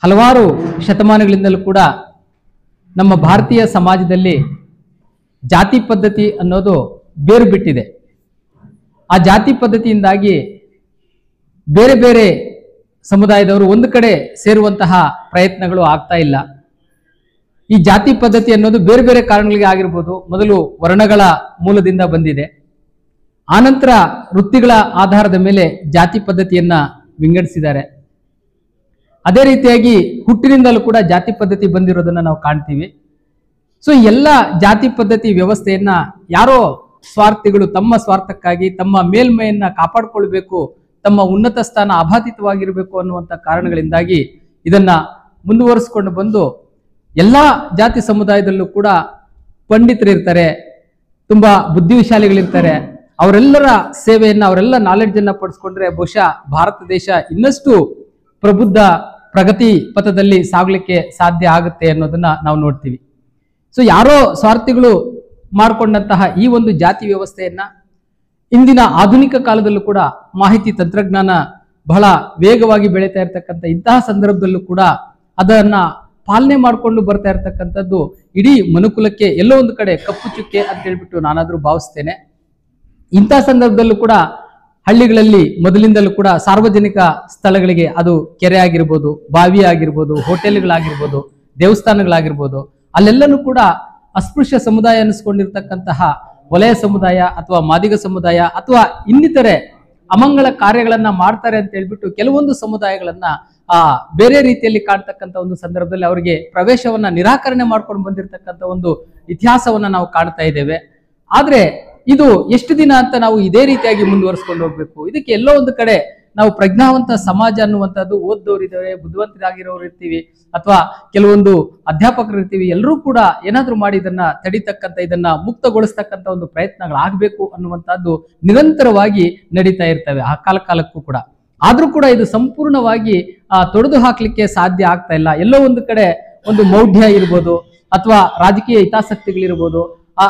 ಹಲವಾರು ಶತಮಾನಗಳಿಂದಲೂ ಕೂಡ ನಮ್ಮ ಭಾರತೀಯ ಸಮಾಜದಲ್ಲಿ ಜಾತಿ ಪದ್ಧತಿ ಅನ್ನೋದು ಬೇರು ಬಿಟ್ಟಿದೆ. ಆ ಜಾತಿ ಪದ್ಧತಿಯಿಂದಾಗಿ ಬೇರೆ ಬೇರೆ ಸಮುದಾಯದವರು ಒಂದು ಕಡೆ ಸೇರುವಂತಹ ಪ್ರಯತ್ನಗಳು ಆಗ್ತಾ ಇಲ್ಲ. ಈ ಜಾತಿ ಪದ್ಧತಿ ಅನ್ನೋದು ಬೇರೆ ಬೇರೆ ಕಾರಣಗಳಿಗೆ ಆಗಿರ್ಬೋದು. ಮೊದಲು ವರ್ಣಗಳ ಮೂಲದಿಂದ ಬಂದಿದೆ, ಆನಂತರ ವೃತ್ತಿಗಳ ಆಧಾರದ ಮೇಲೆ ಜಾತಿ ಪದ್ಧತಿಯನ್ನ ವಿಂಗಡಿಸಿದ್ದಾರೆ. ಅದೇ ರೀತಿಯಾಗಿ ಹುಟ್ಟಿನಿಂದಲೂ ಕೂಡ ಜಾತಿ ಪದ್ಧತಿ ಬಂದಿರೋದನ್ನ ನಾವು ಕಾಣ್ತೀವಿ. ಸೊ ಎಲ್ಲ ಜಾತಿ ಪದ್ಧತಿ ವ್ಯವಸ್ಥೆಯನ್ನ ಯಾರೋ ಸ್ವಾರ್ಥಿಗಳು ತಮ್ಮ ಸ್ವಾರ್ಥಕ್ಕಾಗಿ ತಮ್ಮ ಮೇಲ್ಮೆಯನ್ನ ಕಾಪಾಡಿಕೊಳ್ಬೇಕು, ತಮ್ಮ ಉನ್ನತ ಸ್ಥಾನ ಅಬಾಧಿತವಾಗಿರಬೇಕು ಅನ್ನುವಂಥ ಕಾರಣಗಳಿಂದಾಗಿ ಇದನ್ನ ಮುಂದುವರಿಸಿಕೊಂಡು ಬಂದು ಎಲ್ಲಾ ಜಾತಿ ಸಮುದಾಯದಲ್ಲೂ ಕೂಡ ಪಂಡಿತರಿರ್ತಾರೆ, ತುಂಬಾ ಬುದ್ಧಿಶಾಲಿಗಳಿರ್ತಾರೆ. ಅವರೆಲ್ಲರ ಸೇವೆಯನ್ನ ಅವರೆಲ್ಲ ನಾಲೆಡ್ಜ್ ಅನ್ನ ಪಡಿಸ್ಕೊಂಡ್ರೆ ಬಹುಶಃ ಭಾರತ ದೇಶ ಇನ್ನಷ್ಟು ಪ್ರಬುದ್ಧ ಪ್ರಗತಿ ಪಥದಲ್ಲಿ ಸಾಗಲಿಕ್ಕೆ ಸಾಧ್ಯ ಆಗುತ್ತೆ ಅನ್ನೋದನ್ನ ನಾವು ನೋಡ್ತೀವಿ. ಸೊ ಯಾರೋ ಸ್ವಾರ್ಥಿಗಳು ಮಾಡಿಕೊಂಡಂತಹ ಈ ಒಂದು ಜಾತಿ ವ್ಯವಸ್ಥೆಯನ್ನ ಇಂದಿನ ಆಧುನಿಕ ಕಾಲದಲ್ಲೂ ಕೂಡ ಮಾಹಿತಿ ತಂತ್ರಜ್ಞಾನ ಬಹಳ ವೇಗವಾಗಿ ಬೆಳೀತಾ ಇರತಕ್ಕಂಥ ಇಂತಹ ಸಂದರ್ಭದಲ್ಲೂ ಕೂಡ ಅದನ್ನ ಪಾಲನೆ ಮಾಡಿಕೊಂಡು ಬರ್ತಾ ಇರತಕ್ಕಂಥದ್ದು ಇಡೀ ಮನುಕುಲಕ್ಕೆ ಎಲ್ಲೋ ಒಂದು ಕಡೆ ಕಪ್ಪು ಚುಕ್ಕೆ ಅಂತ ಹೇಳ್ಬಿಟ್ಟು ನಾನಾದ್ರೂ ಭಾವಿಸ್ತೇನೆ. ಇಂತಹ ಸಂದರ್ಭದಲ್ಲೂ ಕೂಡ ಹಳ್ಳಿಗಳಲ್ಲಿ ಮೊದಲಿಂದಲೂ ಕೂಡ ಸಾರ್ವಜನಿಕ ಸ್ಥಳಗಳಿಗೆ, ಅದು ಕೆರೆ ಆಗಿರ್ಬೋದು, ಬಾವಿ ಆಗಿರ್ಬೋದು, ಹೋಟೆಲ್ಗಳಾಗಿರ್ಬೋದು, ದೇವಸ್ಥಾನಗಳಾಗಿರ್ಬೋದು, ಅಲ್ಲೆಲ್ಲನೂ ಕೂಡ ಅಸ್ಪೃಶ್ಯ ಸಮುದಾಯ ಅನ್ನಿಸ್ಕೊಂಡಿರ್ತಕ್ಕಂತಹ ವಲಯ ಸಮುದಾಯ ಅಥವಾ ಮಾದಿಗ ಸಮುದಾಯ ಅಥವಾ ಇನ್ನಿತರೆ ಅಮಂಗಳ ಕಾರ್ಯಗಳನ್ನ ಮಾಡ್ತಾರೆ ಅಂತ ಹೇಳ್ಬಿಟ್ಟು ಕೆಲವೊಂದು ಸಮುದಾಯಗಳನ್ನ ಬೇರೆ ರೀತಿಯಲ್ಲಿ ಕಾಣ್ತಕ್ಕಂಥ ಒಂದು ಸಂದರ್ಭದಲ್ಲಿ ಅವರಿಗೆ ಪ್ರವೇಶವನ್ನ ನಿರಾಕರಣೆ ಮಾಡ್ಕೊಂಡು ಬಂದಿರತಕ್ಕಂಥ ಒಂದು ಇತಿಹಾಸವನ್ನ ನಾವು ಕಾಣ್ತಾ ಇದ್ದೇವೆ. ಆದ್ರೆ ಇದು ಎಷ್ಟು ದಿನ ಅಂತ ನಾವು ಇದೇ ರೀತಿಯಾಗಿ ಮುಂದುವರಿಸ್ಕೊಂಡು ಹೋಗ್ಬೇಕು. ಇದಕ್ಕೆ ಎಲ್ಲೋ ಒಂದು ಕಡೆ ನಾವು ಪ್ರಜ್ಞಾವಂತ ಸಮಾಜ ಅನ್ನುವಂಥದ್ದು ಓದ್ದವ್ರು ಇದ್ದಾರೆ, ಬುದ್ಧಿವಂತರಾಗಿರೋರು ಇರ್ತೀವಿ, ಅಥವಾ ಕೆಲವೊಂದು ಅಧ್ಯಾಪಕರು ಇರ್ತೀವಿ. ಎಲ್ಲರೂ ಕೂಡ ಏನಾದ್ರೂ ಮಾಡಿ ಇದನ್ನ ತಡಿತಕ್ಕಂಥ, ಇದನ್ನ ಮುಕ್ತಗೊಳಿಸ್ತಕ್ಕಂಥ ಒಂದು ಪ್ರಯತ್ನಗಳಾಗಬೇಕು ಅನ್ನುವಂಥದ್ದು ನಿರಂತರವಾಗಿ ನಡೀತಾ ಇರ್ತವೆ ಆ ಕಾಲಕ್ಕೂ ಕೂಡ. ಆದ್ರೂ ಕೂಡ ಇದು ಸಂಪೂರ್ಣವಾಗಿ ತೊಡೆದು ಹಾಕ್ಲಿಕ್ಕೆ ಸಾಧ್ಯ ಆಗ್ತಾ ಇಲ್ಲ. ಎಲ್ಲೋ ಒಂದು ಕಡೆ ಒಂದು ಮೌಢ್ಯ ಇರ್ಬೋದು, ಅಥವಾ ರಾಜಕೀಯ ಹಿತಾಸಕ್ತಿಗಳಿರ್ಬೋದು,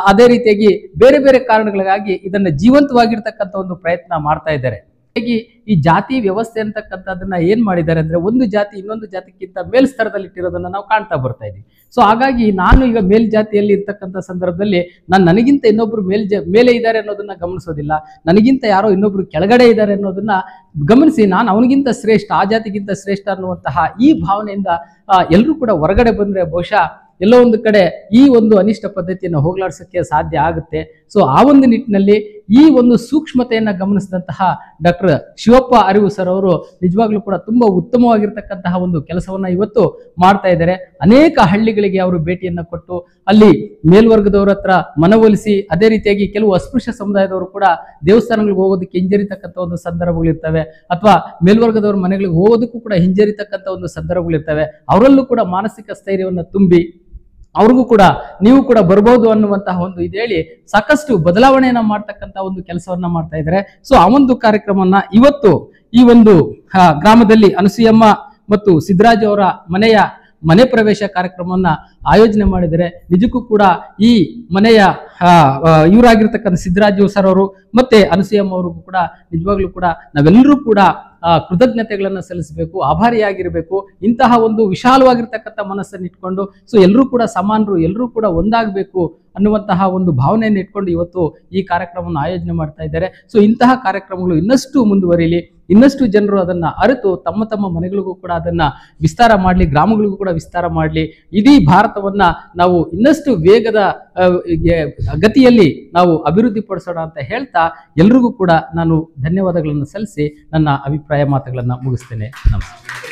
ಅದೇ ರೀತಿಯಾಗಿ ಬೇರೆ ಬೇರೆ ಕಾರಣಗಳಿಗಾಗಿ ಇದನ್ನ ಜೀವಂತವಾಗಿರ್ತಕ್ಕಂಥ ಒಂದು ಪ್ರಯತ್ನ ಮಾಡ್ತಾ ಇದ್ದಾರೆ. ಈ ಜಾತಿ ವ್ಯವಸ್ಥೆ ಅಂತಕ್ಕಂಥದ್ದನ್ನ ಏನ್ ಮಾಡಿದ್ದಾರೆ ಅಂದ್ರೆ, ಒಂದು ಜಾತಿ ಇನ್ನೊಂದು ಜಾತಿಗಿಂತ ಮೇಲ್ಸ್ತರದಲ್ಲಿ ಇಟ್ಟಿರೋದನ್ನ ನಾವು ಕಾಣ್ತಾ ಬರ್ತಾ ಇದೀವಿ. ಸೊ ಹಾಗಾಗಿ ನಾನು ಈಗ ಮೇಲ್ಜಾತಿಯಲ್ಲಿ ಇರ್ತಕ್ಕಂಥ ಸಂದರ್ಭದಲ್ಲಿ ನನಗಿಂತ ಇನ್ನೊಬ್ರು ಮೇಲೆ ಇದ್ದಾರೆ ಅನ್ನೋದನ್ನ ಗಮನಿಸೋದಿಲ್ಲ, ನನಗಿಂತ ಯಾರೋ ಇನ್ನೊಬ್ರು ಕೆಳಗಡೆ ಇದ್ದಾರೆ ಅನ್ನೋದನ್ನ ಗಮನಿಸಿ ನಾನು ಅವನಿಗಿಂತ ಶ್ರೇಷ್ಠ, ಆ ಜಾತಿಗಿಂತ ಶ್ರೇಷ್ಠ ಅನ್ನುವಂತಹ ಈ ಭಾವನೆಯಿಂದ ಎಲ್ಲರೂ ಕೂಡ ಹೊರಗಡೆ ಬಂದ್ರೆ ಬಹುಶಃ ಎಲ್ಲೋ ಒಂದು ಕಡೆ ಈ ಒಂದು ಅನಿಷ್ಟ ಪದ್ಧತಿಯನ್ನು ಹೋಗಲಾಡಿಸೋಕ್ಕೆ ಸಾಧ್ಯ ಆಗುತ್ತೆ. ಸೊ ಆ ಒಂದು ನಿಟ್ಟಿನಲ್ಲಿ ಈ ಒಂದು ಸೂಕ್ಷ್ಮತೆಯನ್ನ ಗಮನಿಸಿದಂತಹ ಡಾಕ್ಟರ್ ಶಿವಪ್ಪ ಅರಿವು ಸರ್ ಅವರು ನಿಜವಾಗ್ಲೂ ಕೂಡ ತುಂಬಾ ಉತ್ತಮವಾಗಿರ್ತಕ್ಕಂತಹ ಒಂದು ಕೆಲಸವನ್ನ ಇವತ್ತು ಮಾಡ್ತಾ ಇದ್ದಾರೆ. ಅನೇಕ ಹಳ್ಳಿಗಳಿಗೆ ಅವರು ಭೇಟಿಯನ್ನ ಕೊಟ್ಟು ಅಲ್ಲಿ ಮೇಲ್ವರ್ಗದವರ ಹತ್ರ ಮನವೊಲಿಸಿ, ಅದೇ ರೀತಿಯಾಗಿ ಕೆಲವು ಅಸ್ಪೃಶ್ಯ ಸಮುದಾಯದವರು ಕೂಡ ದೇವಸ್ಥಾನಗಳಿಗೆ ಹೋಗೋದಕ್ಕೆ ಹಿಂಜರಿತಕ್ಕಂಥ ಒಂದು ಸಂದರ್ಭಗಳಿರ್ತವೆ, ಅಥವಾ ಮೇಲ್ವರ್ಗದವ್ರ ಮನೆಗಳಿಗೆ ಹೋಗೋದಕ್ಕೂ ಕೂಡ ಹಿಂಜರಿತಕ್ಕಂಥ ಒಂದು ಸಂದರ್ಭಗಳಿರ್ತವೆ. ಅವರಲ್ಲೂ ಕೂಡ ಮಾನಸಿಕ ಸ್ಥೈರ್ಯವನ್ನು ತುಂಬಿ ಅವ್ರಿಗೂ ಕೂಡ ನೀವು ಕೂಡ ಬರ್ಬೋದು ಅನ್ನುವಂತಹ ಒಂದು ಇದೇಳಿ ಸಾಕಷ್ಟು ಬದಲಾವಣೆಯನ್ನ ಮಾಡ್ತಕ್ಕಂಥ ಒಂದು ಕೆಲಸವನ್ನ ಮಾಡ್ತಾ ಇದ್ದಾರೆ. ಸೊ ಆ ಒಂದು ಕಾರ್ಯಕ್ರಮವನ್ನ ಇವತ್ತು ಈ ಒಂದು ಗ್ರಾಮದಲ್ಲಿ ಅನಸೂಯಮ್ಮ ಮತ್ತು ಸಿದ್ದರಾಜ್ ಅವರ ಮನೆ ಪ್ರವೇಶ ಕಾರ್ಯಕ್ರಮವನ್ನ ಆಯೋಜನೆ ಮಾಡಿದರೆ ನಿಜಕ್ಕೂ ಕೂಡ ಈ ಮನೆಯ ಇವರಾಗಿರ್ತಕ್ಕಂಥ ಸಿದ್ದರಾಜು ಸರ್ ಅವರು ಮತ್ತೆ ಅನಸೂಯಮ್ಮ ಅವ್ರಿಗೂ ಕೂಡ ನಿಜವಾಗ್ಲೂ ಕೂಡ ನಾವೆಲ್ಲರೂ ಕೂಡ ಕೃತಜ್ಞತೆಗಳನ್ನ ಸಲ್ಲಿಸಬೇಕು, ಆಭಾರಿಯಾಗಿರ್ಬೇಕು. ಇಂತಹ ಒಂದು ವಿಶಾಲವಾಗಿರ್ತಕ್ಕಂಥ ಮನಸ್ಸನ್ನು ಇಟ್ಕೊಂಡು ಸೊ ಎಲ್ಲರೂ ಕೂಡ ಸಮಾನರು, ಎಲ್ಲರೂ ಕೂಡ ಒಂದಾಗಬೇಕು ಅನ್ನುವಂತಹ ಒಂದು ಭಾವನೆಯನ್ನು ಇಟ್ಕೊಂಡು ಇವತ್ತು ಈ ಕಾರ್ಯಕ್ರಮವನ್ನು ಆಯೋಜನೆ ಮಾಡ್ತಾ ಇದ್ದಾರೆ. ಸೊ ಇಂತಹ ಕಾರ್ಯಕ್ರಮಗಳು ಇನ್ನಷ್ಟು ಮುಂದುವರಿಲಿ, ಇನ್ನಷ್ಟು ಜನರು ಅದನ್ನ ಅರಿತು ತಮ್ಮ ತಮ್ಮ ಮನೆಗಳಿಗೂ ಕೂಡ ಅದನ್ನ ವಿಸ್ತಾರ ಮಾಡಲಿ, ಗ್ರಾಮಗಳಿಗೂ ಕೂಡ ವಿಸ್ತಾರ ಮಾಡಲಿ. ಇಡೀ ಭಾರತವನ್ನ ನಾವು ಇನ್ನಷ್ಟು ವೇಗದ ಗತಿಯಲ್ಲಿ ನಾವು ಅಭಿವೃದ್ಧಿ ಪಡಿಸೋಣ ಅಂತ ಹೇಳ್ತಾ ಎಲ್ರಿಗೂ ಕೂಡ ನಾನು ಧನ್ಯವಾದಗಳನ್ನು ಸಲ್ಲಿಸಿ ನನ್ನ ಅಭಿಪ್ರಾಯ ಮಾತುಗಳನ್ನು ಮುಗಿಸ್ತೇನೆ. ನಮಸ್ಕಾರ.